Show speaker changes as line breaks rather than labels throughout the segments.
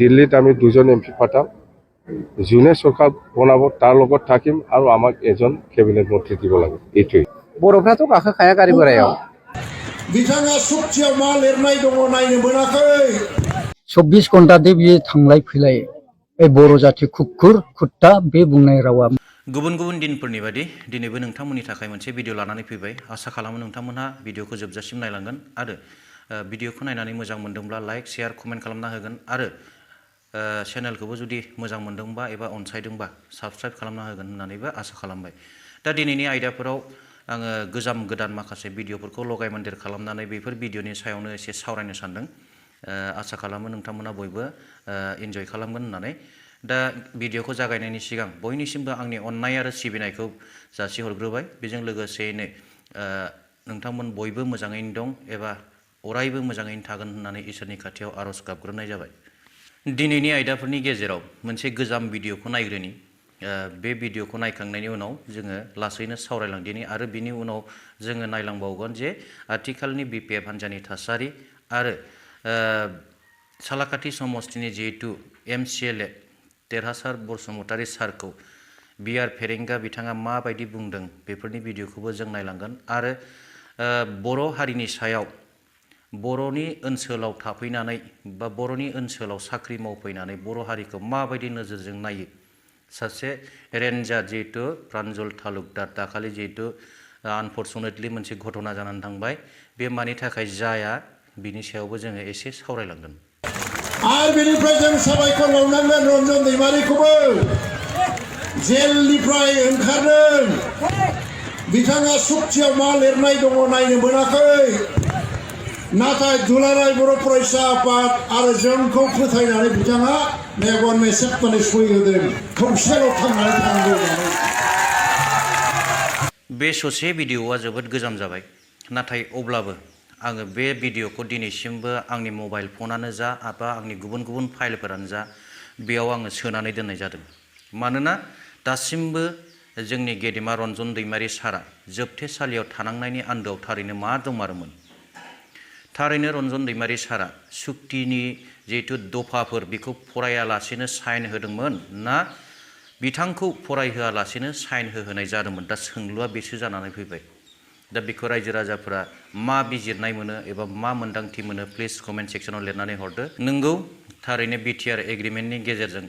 দিল্লীত আমি 2জন এমপি পাঠাম, যোনে চৰকাৰ বনাব তাৰ লগত থাকিম আৰু আমাক এজন কেবিনেট মন্ত্ৰী দিব লাগে। এইটোৱেই
बर'फ्राथ' गाखोखाया गारि बोरायाव।
बिथाङा सुक्तियाव मा लिरनाय दङ नायनो मोनाखै।
24 घन्टा दे बियो थांलाय फैलाय बर' जाथि खुखुर खुट्टा बे बुंनाय रावा
गुबुन गुबुन दिनफोरनि बादि दिनैबो नोंथांमोननि थाखाय मोनसे भिडिअ लानानै फैबाय। आसा खालामो नोंथांमोनहा भिडिअखौ जोबजासिम नायलांगोन आरो भिडिअखौ नायनानै मोजां मोनदोंब्ला लाइक शेयार कमेन्ट खालामना होगोन आरो चेनेलखौबो जुदि मोजां मोनदोंबा एबा अनसायदोंबा साबस्क्राइब खालामना होगोन होननानैबो आसा खालामबाय। दा दिनैनि आयदाफोराव आङो गोजाम गोदान माखासे भिडिअफोरखौ लगायमोन्देर खालामनानै बेफोर भिडिअनि सायावनो एसे सावरायनो सानदों। आसा खालामो नोंथांमोना बयबो इन्जय खालामगोन होननानै। दा भिडिअखौ जागायनायनि सिगां बयनिसिमबो आंनि अननाय आरो सिबिनायखौ जासिहरग्रोबाय। बेजों लोगोसेयैनो नोंथांमोन बयबो मोजाङैनो दं एबा अरायबो मोजाङैनो थागोन होननानै इसोरनि खाथियाव आरज गाबग्रोनाय जाबाय। दिनैनि आयदाफोरनि गेजेराव मोनसे गोजाम भिडिअखौ नायग्रोनि। बे भिडिअखौ नायखांनायनि उनाव जोङो लासैनो सावरायलांदिनि आरो बिनि उनाव जोङो नायलांबावगोन जे आथिखालनि बिपिएफ हान्जानि थासारि आरो सालाकाथि समस्तिनि जिहेतु एमसिएलए देरहासार बसुमतारी सारखौ बिआर फेरेंगा बिथाङा माबायदि बुंदों बेफोरनि भिडिअखौबो जों नायलांगोन आरो बर' हारिनि सायाव बर'नि ओनसोलाव थाफैनानै बा बर'नि ओनसोलाव साख्रि मावफैनानै बर' हारिखौ माबायदि नोजोरजों नायो सासे रेन्जार जिहेतु प्रान्जल तालुकदार दाखालि जिहेतु आनफर्चुनेटलि मोनसे घटना जानानै थांबाय, बे मानि थाखाय जाया बिनि सायावबो जोङो एसे सावरायलांगोन।
आरो बेनिफ्राय जों साबायखर बावनांगोन रन्जन दैमारिखौबो जेलनिफ्राय ओंखारदों। बिथाङा सुक्तियाव मा लिरनाय दङ नायनो मोनाखै, नाथाय दुलाराय बर' फरायसा आफाद आरो जोंखौ फोथायनानै बिथाङा मेगन मेसेबनानै सय होदों खौसेल' थांनानै थानांगौ होननानै।
बे ससे भिडिअआ जोबोद गोजाम जाबाय, नाथाय अब्लाबो आङो बे भिडिअखौ दिनैसिमबो आंनि मबाइल फनानो जा एबा आंनि गुबुन गुबुन फाइलफोरानो जा बेयाव आङो सोनानै दोननाय जादों। मानोना दासिमबो जोंनि गेदेमा रन्जन दैमारि सारा जोबथेसालियाव थानांनायनि आन्दोआव थारैनो मा दंमारोमोन। थारैनो रन्जन दैमारि सारा सुक्तिनि जिहेतु दफाफोर बेखौ फरायालासेनो साइन होदोंमोन ना बिथांखौ फरायहोआलासेनो साइन होहोनाय जादोंमोन। दा सोंलुआ बेसो जानानै फैबाय। दा बेखौ रायजो राजाफोरा मा बिजिरनाय मोनो एबा मा मोन्दांथि मोनो प्लिज कमेन्ट सेक्सनाव लिरनानै हरदो। नोंगौ थारैनो बिटिआर एग्रिमेन्टनि गेजेरजों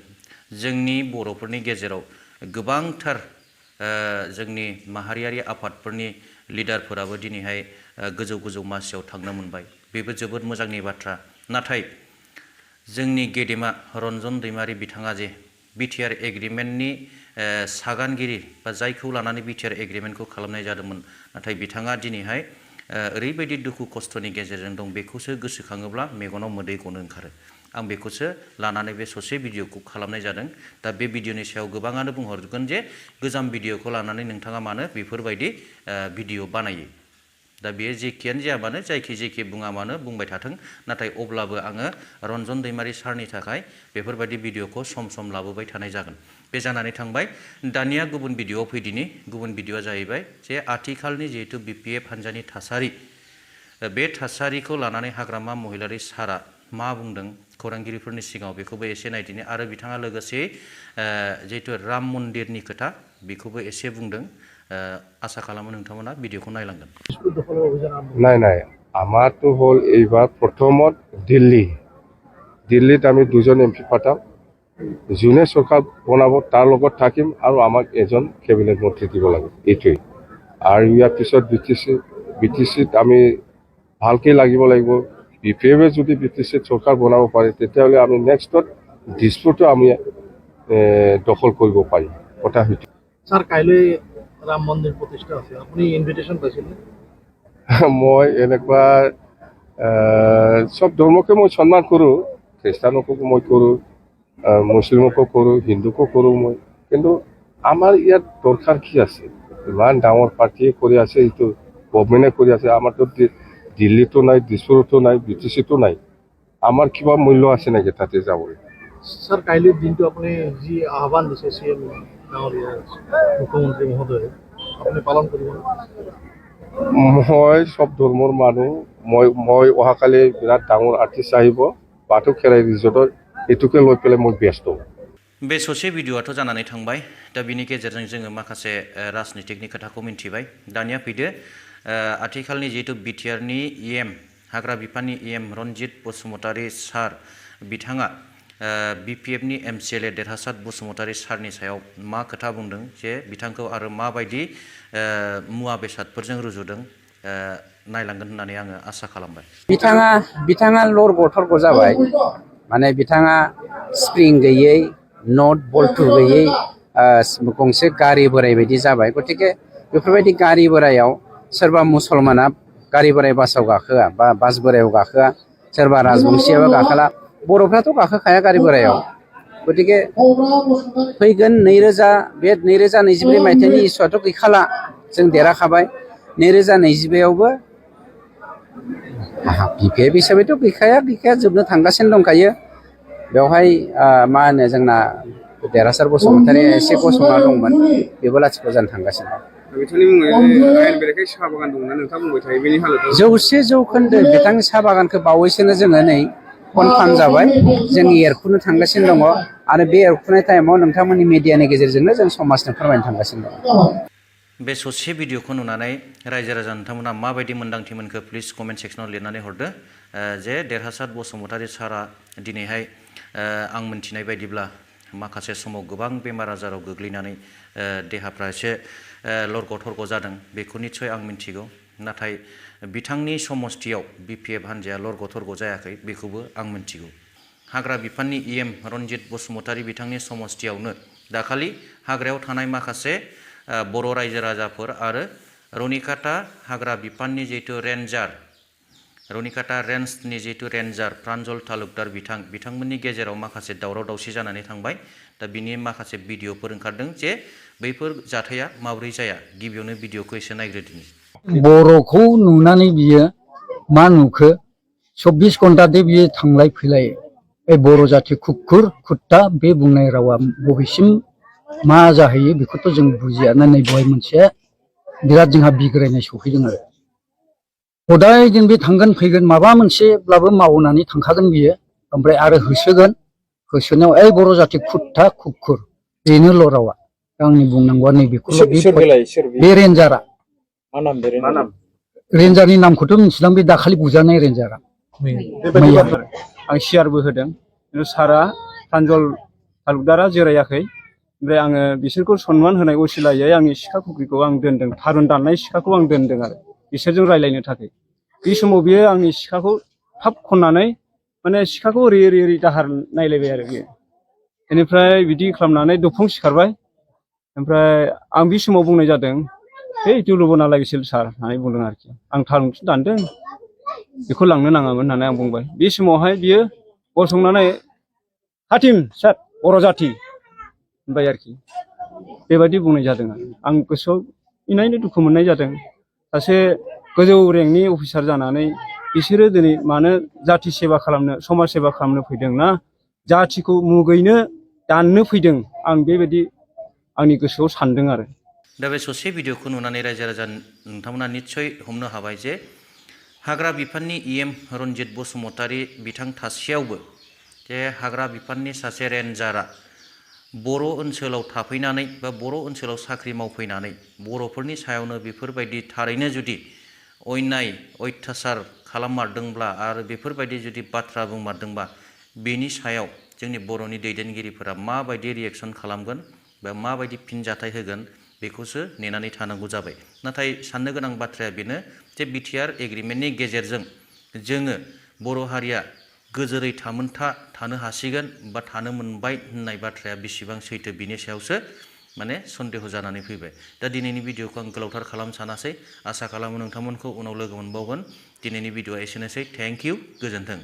जोंनि बर'फोरनि गेजेराव गोबांथार जोंनि माहारियारि आफादफोरनि लिडारफोराबो दिनैहाय गोजौ गोजौ मासियाव थांनो मोनबाय, बेबो जोबोद मोजांनि बाथ्रा। नाथाय जोंनि गेदेमा रन्जन दैमारि बिथाङा जे बिटिआर एग्रिमेन्टनि सागानगिरि बा जायखौ लानानै बिटिआर एग्रिमेन्टखौ खालामनाय जादोंमोन, नाथाय बिथाङा दिनैहाय ओरैबायदि दुखु खस्थ'नि गेजेरजों दं, बेखौसो गोसोखाङोब्ला मेगनाव मोदै गनो ओंखारो। आं बेखौसो लानानै बे ससे भिडिअखौ खालामनाय जादों। दा बे भिडिअनि सायाव गोबाङानो बुंहरगोन जे गोजाम भिडिअखौ लानानै नोंथाङा मानो बेफोरबायदि भिडिअ बानायो। दा बेयो जेखियानो जाया मानो जायखि जेखि बुङा मानो बुंबाय थाथों, नाथाय अब्लाबो आङो रन्जन दैमारि सारनि थाखाय बेफोरबायदि भिडिअखौ सम सम लाबोबाय थानाय जागोन। बे जानानै थांबाय। दानिया गुबुन भिडिअआव फैदिनि। गुबुन भिडिअआ जाहैबाय जे आथिखालनि जिहेतु बिपिएफ हान्जानि थासारि, बे थासारिखौ लानानै हाग्रामा महिलारि सारा मा बुंदों खौरांगिरिफोरनि सिगाङाव बेखौबो एसे नायदिनि आरो बिथाङा लोगोसे जिहेतु राम मन्दिरनि खोथा बेखौबो एसे बुंदों। आसा खालामो नोंथांमोना भिडिअखौ नायलांगोन।
নাই আমাৰতো হ'ল এইবাৰ প্ৰথমত দিল্লীত আমি 2জন এমপি পাঠাম, যোনে চৰকাৰ বনাব তাৰ লগত থাকিম আৰু আমাক এজন কেবিনেট মন্ত্ৰী দিব লাগে। এইটোৱেই আৰু ইয়াৰ পিছত বিটিচিত আমি ভালকৈ লাগিব। বিপিএফে যদি বিটিচিত চৰকাৰ বনাব পাৰে তেতিয়াহ'লে আমি নেক্সটত দিছপুৰটো আমি দখল কৰিব পাৰিম। কথা সেইটো।
স্যার কাইলৈ রাম মন্দির প্রতিষ্ঠা আছে, আপনি ইনভিটেশন পাইছিলেন?
মই এনেকুৱা চব ধৰ্মকে মই সন্মান কৰোঁ, খ্ৰীষ্টানকো মই কৰোঁ, মুছলিমকো কৰোঁ, হিন্দুকো কৰোঁ মই। কিন্তু আমাৰ ইয়াত দৰকাৰ কি আছে? ইমান ডাঙৰ পাৰ্টিয়ে কৰি আছে, এইটো গভমেণ্টে কৰি আছে। আমাৰতো দিল্লীতো নাই, দিছপুৰতো নাই, বিটিচিতো নাই। আমাৰ কিবা মূল্য আছে নেকি তাতে যাবলৈ?
স্যার কাইলৈৰ দিনটো আপুনি যি আহ্বান দিছে চিএম ডাঙৰীয়া মুখ্যমন্ত্ৰী মহোদয়ে, আপুনি পালন কৰিব?
মই চব ধৰ্মৰ মানুহ। মই অহাকালি বিৰাট ডাঙৰ আৰ্টিষ্ট আহিব বাথৌ খেৰাই ৰিজৰ্টত, एटुके लय पेले मैं व्यस्त
बे ससे भिडिअ'आथ' जानानै थांबाय दा बिनि गेजेरजों जोङो माखासे राजनितिकनि खोथाखौ मिन्थिबाय दानिया फैदो आथिखालनि जिहेतु बिटिआरनि इएम हाग्रा बिफाननि इएम रनजित बसुमतारी सार बिथाङा बिपिएफनि एमसिएलए देरहासात बसुमतारी सारनि सायाव मा खोथा बुंदों जे बिथांखौ आरो माबायदि मुवा बेसादफोरजों रुजुदों नायलांगोन होननानै आङो आसा खालामबाय
बिथाङा लरग' थरग' जाबाय माने बिथाङा स्प्रिं गैयै नट बल्टु गैयै गंसे गारि बोराय बायदि जाबाय गतिके बेफोरबायदि गारि बोरायाव सोरबा मुसलमाना गारि बोराय बासाव गाखोआ बा बास बोरायाव गाखोआ सोरबा राजबंशियाबो गाखोला बर'फ्राथ' गाखोखाया गारि बोरायाव गतिके फैगोन 2023 मायथाइनि इसुआथ' गैखाला जों देरहाखाबाय 2022 आवबो बिपिएफ हिसाबैथ' गैखाया जोबनो थांगासिनो दंखायो बेवहाय मा होनो जोंना देरहासार बसुमतारी एसे गसंना दंमोन बेबो लाथिख' जानो थांगासिनो
बिथांनि मुङै आयेन बेरेखायै साहा बागान दंना नोंथाङा बुंबाय थायो बेनि हालोदाव 100%
बिथांनि साहा बागानखौ बावैसोनो जोङो नै कनफार्म जाबाय जों एरखुनो थांगासिनो दङ आरो बे एरखुनाय टाइमाव नोंथांमोननि मिडियानि गेजेरजोंनो जों समाजनो फोरमायनो थांगासिनो दङ
बे ससे भिडिअ'खौ नुनानै रायजो राजा नोंथांमोना माबायदि मोन्दांथि मोनखो प्लिज कमेन्ट सेक्सनाव लिरनानै हरदो जे देरहासात बसुमतारी सारा दिनैहाय आं मिन्थिनाय बायदिब्ला माखासे समाव गोबां बेमार आजाराव गोग्लैनानै देहाफ्रा एसे लरग' थरग' जादों बेखौ निस्सय आं मिन्थिगौ नाथाय बिथांनि समस्थियाव बिपिएफ हान्जाया लरग' थरग' जायाखै बेखौबो आं मिन्थिगौ हाग्रा बिफाननि इएम रनजित बसुमतारी बिथांनि समस्थियावनो दाखालि हाग्रायाव थानाय माखासे बर' रायजो राजाफोर आरो रनिकाटा हाग्रा बिफाननि जिहेतु रेन्जार रनिकाटा रेन्जनि जिहेतु रेन्जार प्रान्जल तालुकदार बिथांमोननि गेजेराव माखासे दावराव दावसि जानानै थांबाय दा बिनि माखासे भिडिअ'फोर ओंखारदों जे बैफोर जाथाया माबोरै जाया गिबियावनो भिडिअ'खौ एसे नायग्रोदिनि
बर'खौ नुनानै बियो मा नुखो 24 घन्टादे बियो थांलाय फैलाय बे बर' जाथि खुख्खुर खुट्टा बे बुंनाय रावा बबेसिम मा जाहैयो बेखौथ' जों बुजिया नै बेवहाय मोनसे बिराद जोंहा बिग्रायनाय सफैदों आरो हदाय दिन बे थांगोन फैगोन माबा मोनसेब्लाबो मावनानै थांखागोन बियो ओमफ्राय आरो होसोनायाव ओइ बर' जाथि खुट्टा खुख्खुर बेनोल' रावा आंनि बुंनांगौआ नैबेखौल' बे रेन्जारा रेन्जारनि नामखौथ' मिथिलां बे दाखालि बुजानाय रेन्जारा मैया आं सियारबो होदों खिन्थु सारा प्रान्जल तालुकदारा जिरायाखै ओमफ्राय आङो बिसोरखौ सनमान होनाय असिलायै आंनि सिखा खुख्रिखौ आं दोनदों थारुन दाननाय सिखाखौ आं दोनदों आरो बिसोरजों रायलायनो थाखाय बे समाव बियो आंनि सिखाखौ थाब खननानै माने सिखाखौ ओरै दाहार नायलायबाय आरो बियो बेनिफ्राय बिदि खालामनानै दफं सिखारबाय ओमफ्राय आं बे समाव बुंनाय जादों है दुलुबना लागिसिल सार होननानै बुंदों आरोखि आं थारुनखौ दानदों बेखौ लांनो नाङामोन होननानै आं बुंबाय बे समावहाय बियो गसंनानै हाथिम सार बर' जाथि होनबाय आरोखि बेबायदि बुंनाय जादों आं गोसोआव इनायनो दुखु मोननाय जादों सासे गोजौ रेंकनि अफिसार जानानै बिसोरो दिनै मानो जाथि सेबा खालामनो समाज सेबा खालामनो फैदों ना जाथिखौ मुगैनो दाननो फैदों आं बेबायदि आंनि गोसोआव सानदों आरो
दा बे ससे भिडिअ'खौ नुनानै रायजो राजा नोंथांमोना निस्सय हमनो हाबाय जे हाग्रा बिफाननि इएम रनजित बसुमतारी बिथां थासेयावबो जे हाग्रा बिफाननि सासे रेन्जारा बर' ओनसोलाव थाफैनानै बा बर' ओनसोलाव साख्रि मावफैनानै बर'फोरनि सायावनो बेफोरबायदि थारैनो जुदि अयनाय अयथासार खालाममारदोंब्ला आरो बेफोरबायदि जुदि बाथ्रा बुंमारदोंबा बेनि सायाव जोंनि बर'नि दैदेनगिरिफोरा माबायदि रिएक्सन खालामगोन बा माबायदि फिनजाथाय होगोन बेखौसो नेनानै थानांगौ जाबाय नाथाय साननो गोनां बाथ्राया बेनो जे बिटिआर एग्रिमेन्टनि गेजेरजों जोङो बर' हारिया गोजोरै थामोनथा थानो हासिगोन बा थानो मोनबाय होननाय बाथ्राया बेसेबां सैथो बिनि सायावसो माने सन्देह जानानै फैबाय दा दिनैनि भिडिअ'खौ आं गोलावथार खालामनो सानासै आसा खालामो नोंथांमोनखौ उनाव लोगो मोनबावगोन दिनैनि भिडिअ'आ एसेनोसै थेंक इउ गोजोन्थों